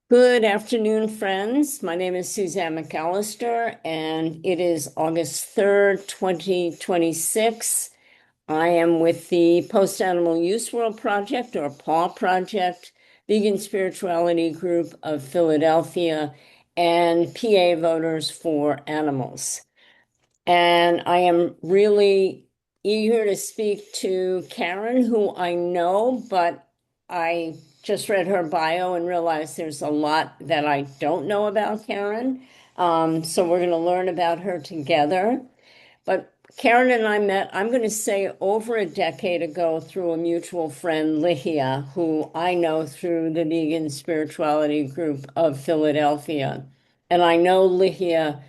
Good afternoon, friends. My name is Suzanne McAllister, and it is August 3rd, 2026. I am with the Post Animal Use World Project, or PAW Project, Vegan Spirituality Group of Philadelphia, and PA Voters for Animals. And I am really eager to speak to Karen, who I know, but I just read her bio and realized there's a lot that I don't know about Karen. So we're going to learn about her together. But Karen and I met, I'm going to say, over a decade ago through a mutual friend, Lihia, who I know through the Vegan Spirituality Group of Philadelphia. And I know Lihia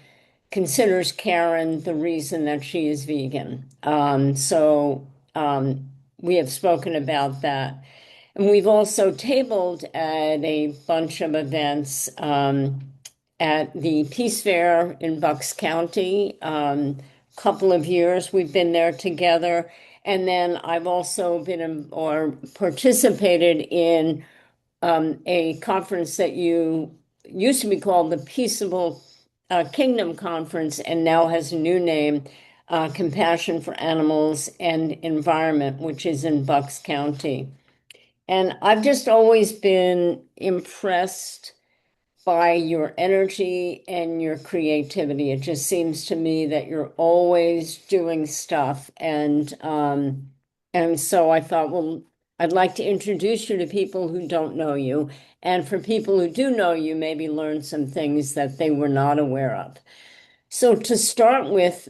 considers Karen the reason that she is vegan. We have spoken about that. And we've also tabled at a bunch of events at the Peace Fair in Bucks County. Couple of years we've been there together. And then I've also been or participated in a conference that you used to be called the Peaceable Kingdom Conference and now has a new name, Compassion for Animals and Environment, which is in Bucks County. And I've just always been impressed by your energy and your creativity. It just seems to me that you're always doing stuff. And so I thought, well, I'd like to introduce you to people who don't know you. And for people who do know you, maybe learn some things that they were not aware of. So to start with,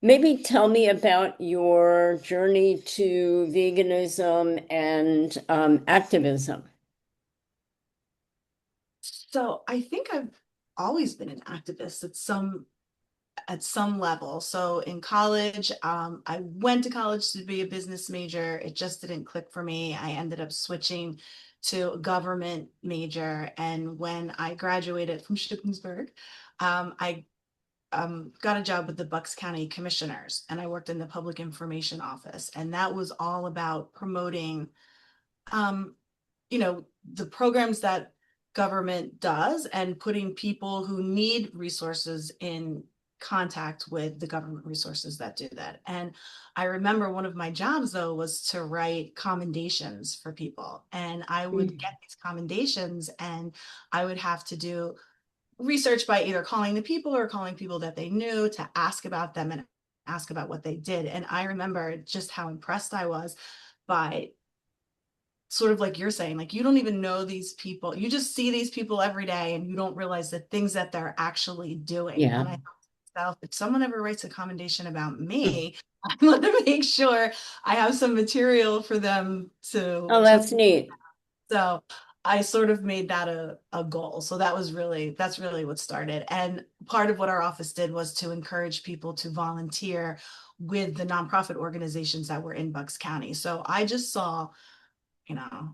maybe tell me about your journey to veganism and activism. So I think I've always been an activist at some level. So in college, I went to college to be a business major. It just didn't click for me. I ended up switching to a government major. And when I graduated from Shippensburg, I got a job with the Bucks County Commissioners, and I worked in the public information office. And that was all about promoting um, the programs that government does and putting people who need resources in contact with the government resources that do that. And I remember one of my jobs, though, was to write commendations for people. And I would get these commendations and I would have to do research by either calling the people or calling people that they knew to ask about them and ask about what they did. And I remember just how impressed I was by sort of like you're saying, like you don't even know these people. You just see these people every day and you don't realize the things that they're actually doing. Yeah. And I thought to myself, if someone ever writes a commendation about me, I want to make sure I have some material for them Oh, to that's neat. so I sort of made that a goal. So that's really what started. And part of what our office did was to encourage people to volunteer with the nonprofit organizations that were in Bucks County. So I just saw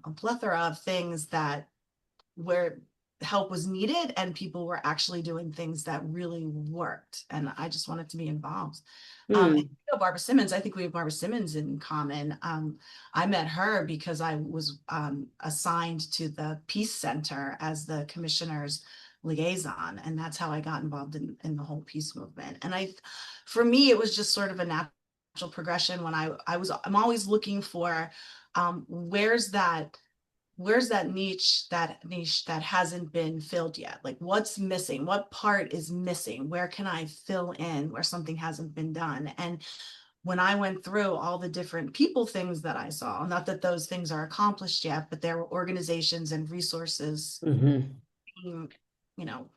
a plethora of things that where help was needed and people were actually doing things that really worked. And I just wanted to be involved. And Hmm. Barbara Simmons, I think we have Barbara Simmons in common. I met her because I was assigned to the Peace Center as the commissioner's liaison. And that's how I got involved in the whole peace movement. And for me, it was just sort of a natural progression when I'm always looking for where's that niche that hasn't been filled yet, like what's missing, what part is missing, where can I fill in where something hasn't been done. And when I went through all the different people things that I saw, not that those things are accomplished yet, but there were organizations and resources Hmm. being you know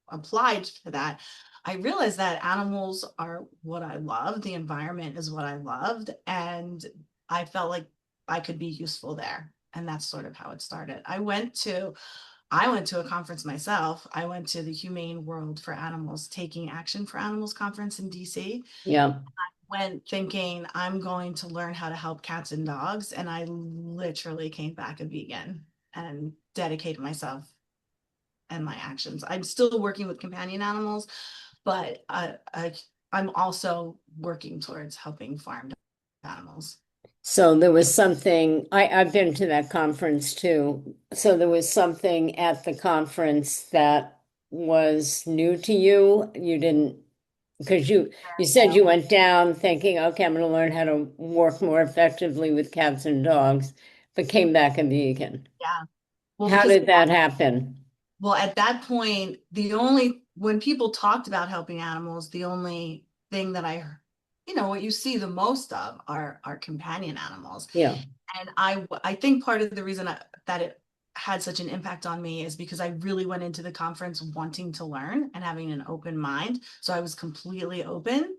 applied to that, I realized that animals are what I love, the environment is what I loved, and I felt like I could be useful there. And that's sort of how it started. I went to a conference myself. I went to the Humane World for Animals Taking Action for Animals conference in DC. Yeah. Went thinking I'm going to learn how to help cats and dogs, and I literally came back a vegan and dedicated myself and my actions. I'm still working with companion animals, but I'm also working towards helping farmed animals. So there was something, I've been to that conference too. So there was something at the conference that was new to you. You didn't, because you said you went down thinking, okay, I'm going to learn how to work more effectively with cats and dogs, but came back a vegan. Yeah. Well, How because did that happen? well, at that point, the only when people talked about helping animals, the only thing that what you see the most of are companion animals. Yeah. And I think part of the reason that it had such an impact on me is because I really went into the conference wanting to learn and having an open mind. So I was completely open.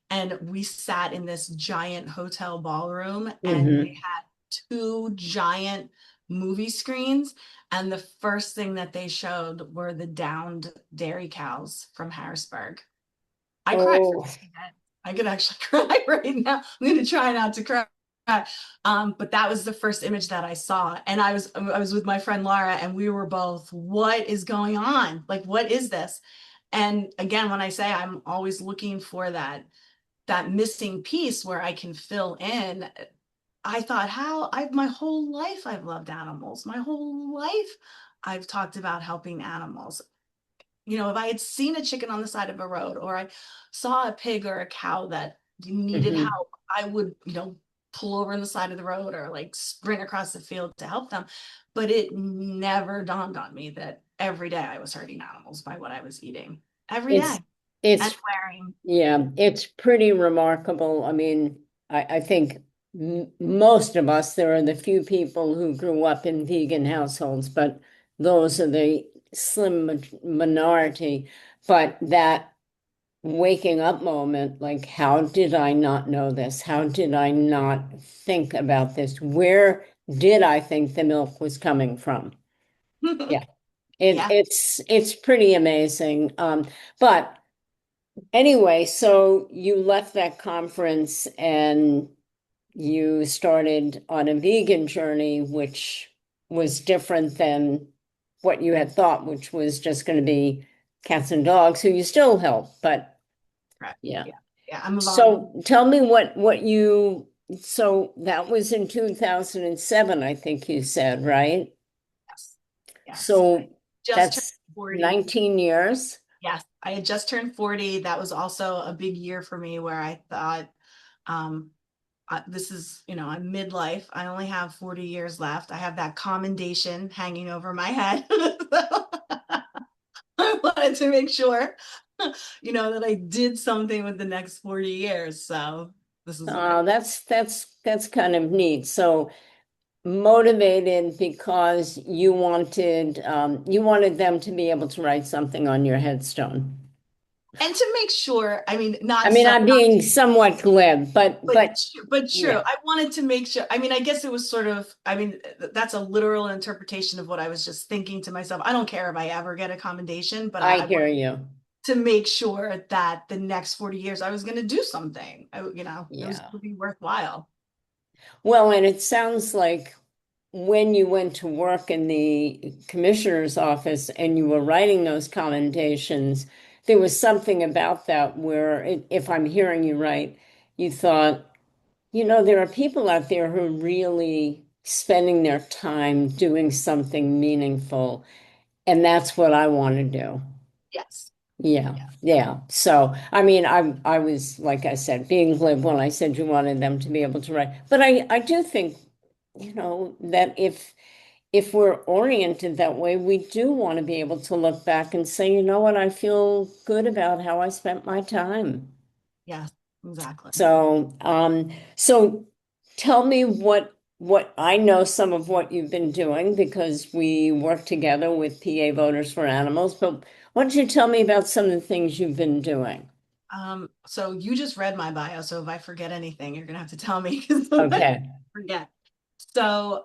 And we sat in this giant hotel ballroom and they Hmm. had two giant movie screens. And the first thing that they showed were the downed dairy cows from Harrisburg. I cried. Oh, I could actually cry right now. I'm going to try not to cry. But that was the first image that I saw. And I was with my friend Laura and we were both, what is going on? Like, what is this? And again, when I say I'm always looking for that missing piece where I can fill in. I thought, how I've my whole life I've loved animals. My whole life I've talked about helping animals. If I had seen a chicken on the side of a road or I saw a pig or a cow that needed hmm. help, I would, pull over on the side of the road or like sprint across the field to help them. But it never dawned on me that every day I was hurting animals by what I was eating every It's day and it's wearing. Yeah, it's pretty remarkable. I mean, I think m most of us, there are the few people who grew up in vegan households, but those are the slim minority. But that waking up moment, like, how did I not know this? How did I not think about this? Where did I think the milk was coming from? Yeah, Yeah. it's pretty amazing. But anyway, so you left that conference and you started on a vegan journey, which was different than what you had thought, which was just going to be cats and dogs who you still help. But Correct. yeah. Yeah. Yeah. I'm a volunteer. So tell me what you, so that was in 2007, I think you said, right? Yes. Yes. I So just turned that's 40. 19 years. Yes. I had just turned 40. That was also a big year for me where I thought, um, this is, I'm midlife. I only have 40 years left. I have that commendation hanging over my head. I wanted to make sure, that I did something with the next 40 years. So this is what I. That's kind of neat. So motivated because you wanted them to be able to write something on your headstone. And to make sure, I mean, I not mean, so. I'm being somewhat glib, But but true. yeah, I wanted to make sure. I mean, I guess it was sort of. I mean, that's a literal interpretation of what I was just thinking to myself. I don't care if I ever get a commendation, but I I hear wanted you. to make sure that the next 40 years I was going to do something. It was Yeah. going to be worthwhile. Well, and it sounds like when you went to work in the commissioner's office and you were writing those commendations, there was something about that where, if I'm hearing you right, you thought, there are people out there who are really spending their time doing something meaningful, and that's what I want to do. Yes. Yeah, Yeah. yeah. So, I mean, I was, like I said, being glib when I said you wanted them to be able to write. But I do think, that if we're oriented that way, we do want to be able to look back and say, you know what, I feel good about how I spent my time. Yes. Exactly. So tell me what I know some of what you've been doing because we work together with PA Voters for Animals, but why don't you tell me about some of the things you've been doing? So you just read my bio, so if I forget anything, you're gonna have to tell me because I Okay. forget. So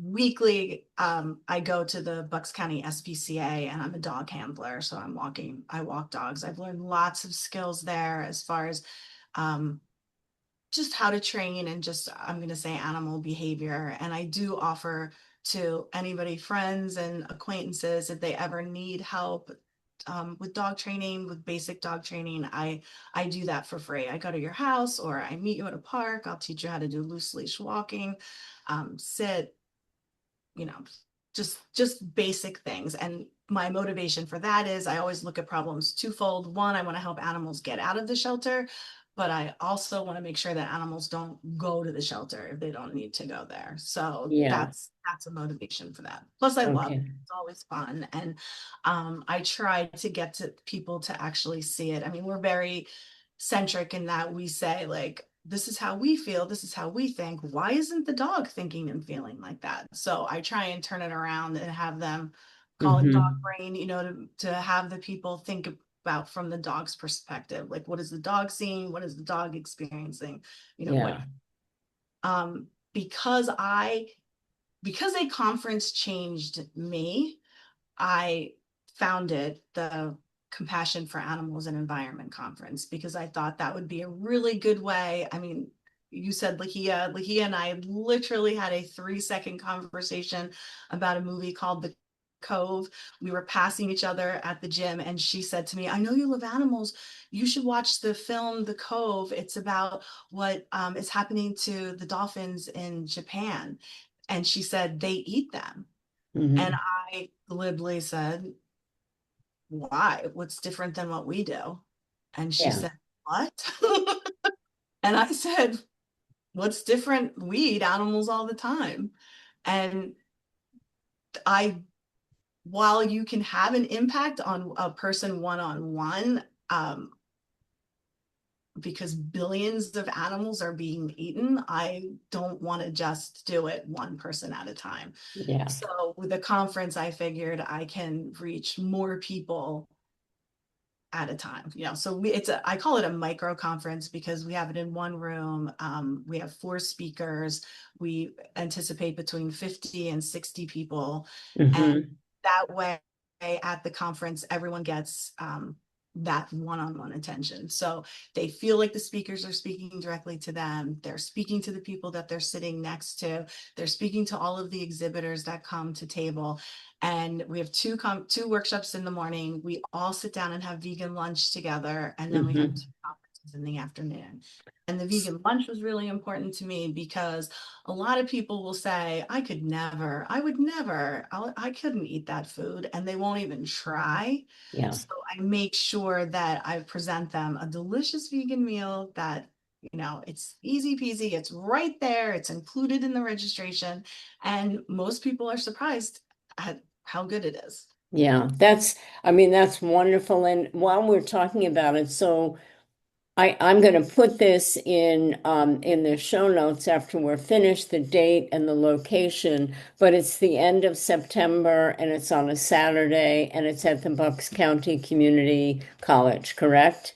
weekly, I go to the Bucks County SPCA and I'm a dog handler. So I walk dogs. I've learned lots of skills there as far as um, just how to train and just, I'm going to say animal behavior. And I do offer to anybody, friends and acquaintances, if they ever need help with dog training, with basic dog training, I do that for free. I go to your house or I meet you at a park. I'll teach you how to do loose leash walking, sit, you know, just basic things. And my motivation for that is I always look at problems twofold. One, I want to help animals get out of the shelter, but I also want to make sure that animals don't go to the shelter if they don't need to go there. So Yeah. that's a motivation for that. Plus I love it. Okay. It's always fun. And I try to get to people to actually see it. I mean, we're very centric in that we say like, this is how we feel, this is how we think. Why isn't the dog thinking and feeling like that? So I try and turn it around and have them call it dog Hmm. brain, to have the people think about from the dog's perspective. Like, what is the dog seeing? What is the dog experiencing? What Yeah. um because a conference changed me, I founded the Compassion for Animals and Environment Conference because I thought that would be a really good way. I mean, you said Lahia. Lahia and I literally had a 3-second conversation about a movie called The Cove. We were passing each other at the gym, and she said to me, I know you love animals. You should watch the film The Cove. It's about what is happening to the dolphins in Japan. And she said, they eat them. And Hmm. I glibly said, why? What's different than what we do? And she Yeah. said, what? And I said, what's different? We eat animals all the time. And I, while you can have an impact on a person one-on-one, because billions of animals are being eaten, I don't want to just do it one person at a time. Yeah. So with the conference, I figured I can reach more people at a time. So I call it a micro conference because we have it in one room. We have 4 speakers. We anticipate between 50 and 60 people. And Hmm. that way at the conference, everyone gets that one-on-one attention. So they feel like the speakers are speaking directly to them. They're speaking to the people that they're sitting next to. They're speaking to all of the exhibitors that come to table. And we have two workshops in the morning. We all sit down and have vegan lunch together, and then we have two Hmm. conferences in the afternoon. And the vegan lunch was really important to me because a lot of people will say, I could never, I would never, I couldn't eat that food, and they won't even try. Yeah. So I make sure that I present them a delicious vegan meal that, it's easy peasy, it's right there, it's included in the registration, and most people are surprised at how good it is. Yeah. I mean, that's wonderful. And while we're talking about it, so I'm going to put this in the show notes after we're finished, the date and the location, but it's the end of September and it's on a Saturday and it's at the Bucks County Community College, correct?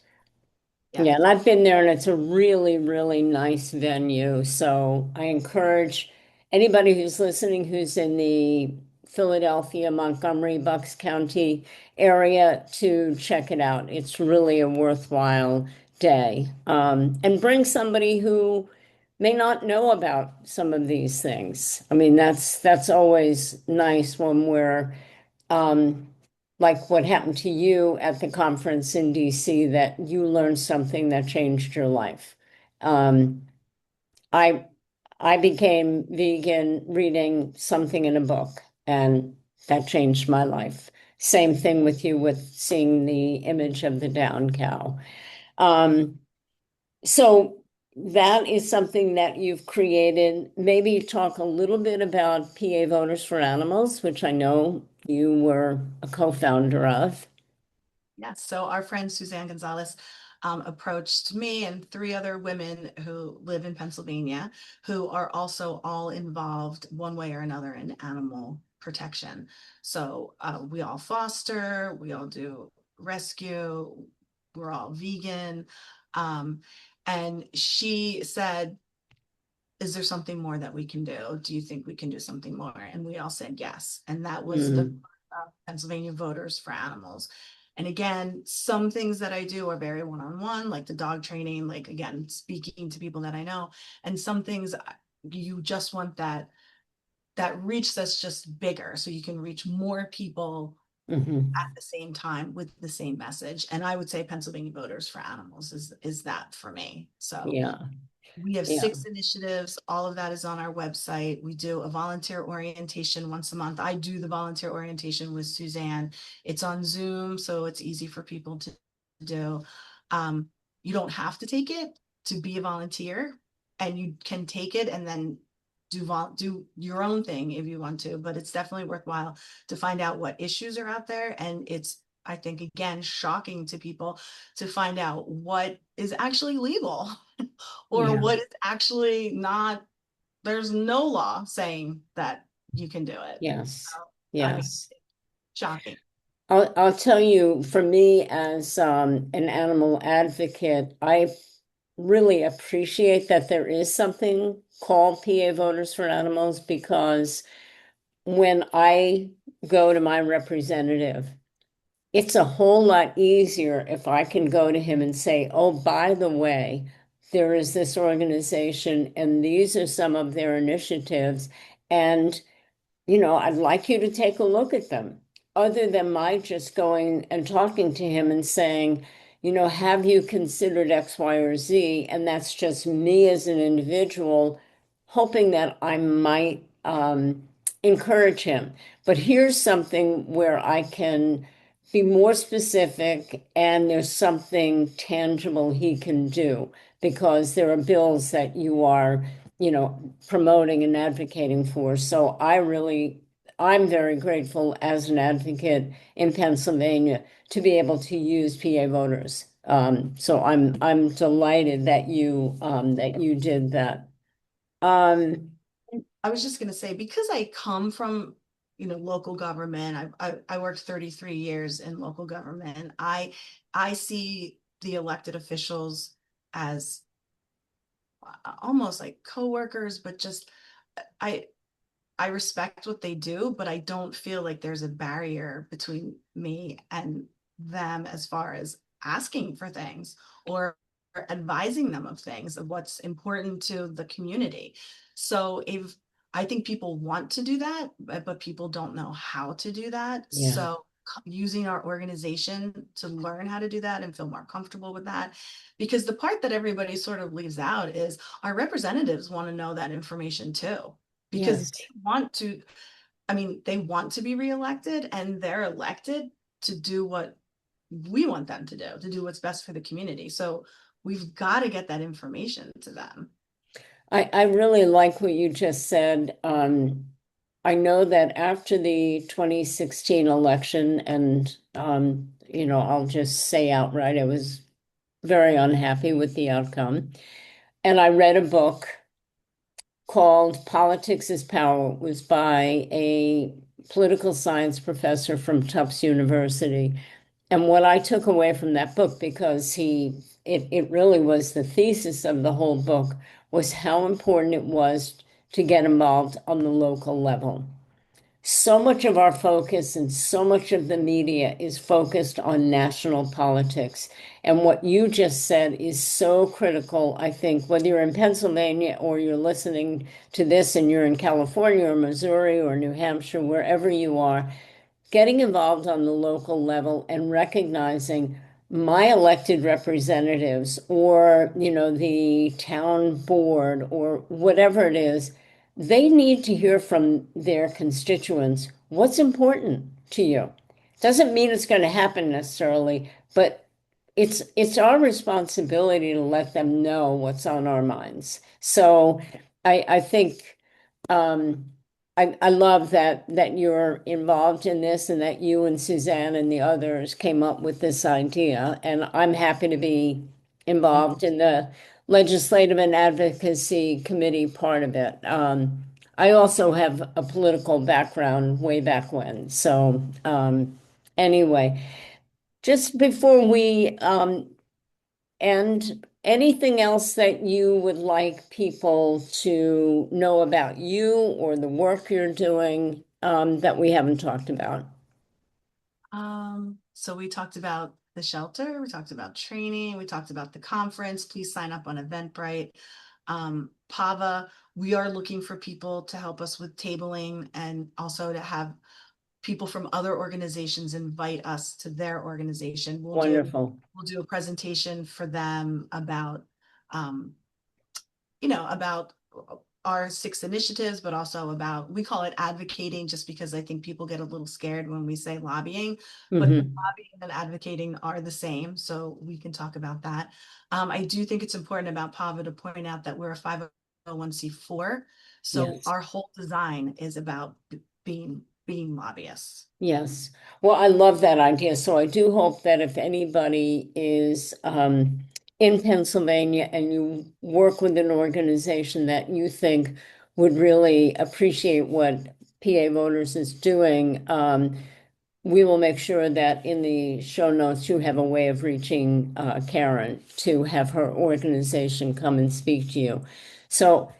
Yeah. Yeah, and I've been there and it's a really, really nice venue. So I encourage anybody who's listening who's in the Philadelphia, Montgomery, Bucks County area to check it out. It's really a worthwhile day. And bring somebody who may not know about some of these things. I mean, that's always nice when we're um, like what happened to you at the conference in DC, that you learned something that changed your life. Um, I I became vegan reading something in a book, and that changed my life. Same thing with you with seeing the image of the down cow. Um, so that is something that you've created. Maybe talk a little bit about PA Voters for Animals, which I know you were a co-founder of. Yes. So our friend Suzanne Gonzalez approached me and 3 other women who live in Pennsylvania, who are also all involved one way or another in animal protection. So we all foster, we all do rescue, we're all vegan. Um, and she said, is there something more that we can do? Do you think we can do something more? And we all said yes. And that was the Mm, Pennsylvania Voters for Animals. And again, some things that I do are very one-on-one, like the dog training, like again, speaking to people that I know. And some things you just want that reach that's just bigger, so you can reach more people Mhm. at the same time with the same message. And I would say Pennsylvania Voters for Animals is that for me. So Yeah, we have yeah, 6 initiatives. All of that is on our website. We do a volunteer orientation once a month. I do the volunteer orientation with Suzanne. It's on Zoom, so it's easy for people to do. Um, you don't have to take it to be a volunteer, and you can take it and then do your own thing if you want to, but it's definitely worthwhile to find out what issues are out there. And it's, I think, again, shocking to people to find out what is actually legal or yeah, what is actually not. There's no law saying that you can do it. yes, I mean, yes. shocking. I'll tell you, for me as an animal advocate, I really appreciate that there is something called PA Voters for Animals, because when I go to my representative, it's a whole lot easier if I can go to him and say, oh, by the way, there is this organization and these are some of their initiatives. And I'd like you to take a look at them, other than my just going and talking to him and saying, have you considered X, Y, or Z? And that's just me as an individual, hoping that I might encourage him. But here's something where I can be more specific and there's something tangible he can do, because there are bills that you are promoting and advocating for. So I'm very grateful as an advocate in Pennsylvania to be able to use PA voters. So I'm delighted that you did that. Um, I was just going to say, because I come from, local government. I worked 33 years in local government. I see the elected officials as almost like coworkers, but just I I respect what they do, but I don't feel like there's a barrier between me and them as far as asking for things or advising them of things of what's important to the community. So if I think people want to do that, but people don't know how to do that. yeah, So using our organization to learn how to do that and feel more comfortable with that. Because the part that everybody sort of leaves out is our representatives want to know that information too, because yes, they want to, I mean, they want to be reelected and they're elected to do what we want them to do what's best for the community. So we've got to get that information to them. I really like what you just said. I know that after the 2016 election, and I'll just say outright, I was very unhappy with the outcome. And I read a book called Politics is Power. It was by a political science professor from Tufts University. And what I took away from that book, because it really was the thesis of the whole book, was how important it was to get involved on the local level. So much of our focus and so much of the media is focused on national politics. And what you just said is so critical, I think, whether you're in Pennsylvania or you're listening to this and you're in California or Missouri or New Hampshire, wherever you are, getting involved on the local level and recognizing my elected representatives, or the town board or whatever it is, they need to hear from their constituents what's important to you. Doesn't mean it's going to happen necessarily, but it's our responsibility to let them know what's on our minds. So I think um, I love that you're involved in this, and that you and Suzanne and the others came up with this idea. And I'm happy to be involved in the legislative and advocacy committee part of it. I also have a political background way back when. So anyway, just before we and anything else that you would like people to know about you or the work you're doing that we haven't talked about? So we talked about the shelter, we talked about training, we talked about the conference. Please sign up on Eventbrite. PAVA, we are looking for people to help us with tabling and also to have people from other organizations invite us to their organization. Wonderful. We'll do a presentation for them about um, about our 6 initiatives, but also about, we call it advocating just because I think people get a little scared when we say lobbying, but Hmm. lobbying and advocating are the same. So we can talk about that. I do think it's important about PAVA to point out that we're a 501c4. So Yes. our whole design is about being lobbyists. Yes. Well, I love that idea. So I do hope that if anybody is in Pennsylvania and you work with an organization that you think would really appreciate what PA Voters is doing, we will make sure that in the show notes you have a way of reaching Karen to have her organization come and speak to you. So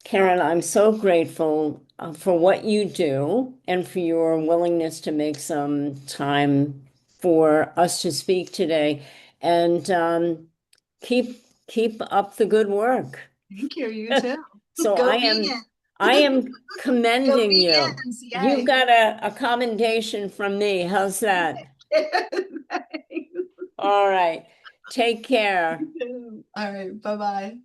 Karen, I'm so grateful for what you do and for your willingness to make some time for us to speak today. And keep up the good work. Thank you. You too. So Go vegan. I am Go commending you. vegans. You Yay. got a commendation from me. How's that? All right. Take care. All right. Bye bye.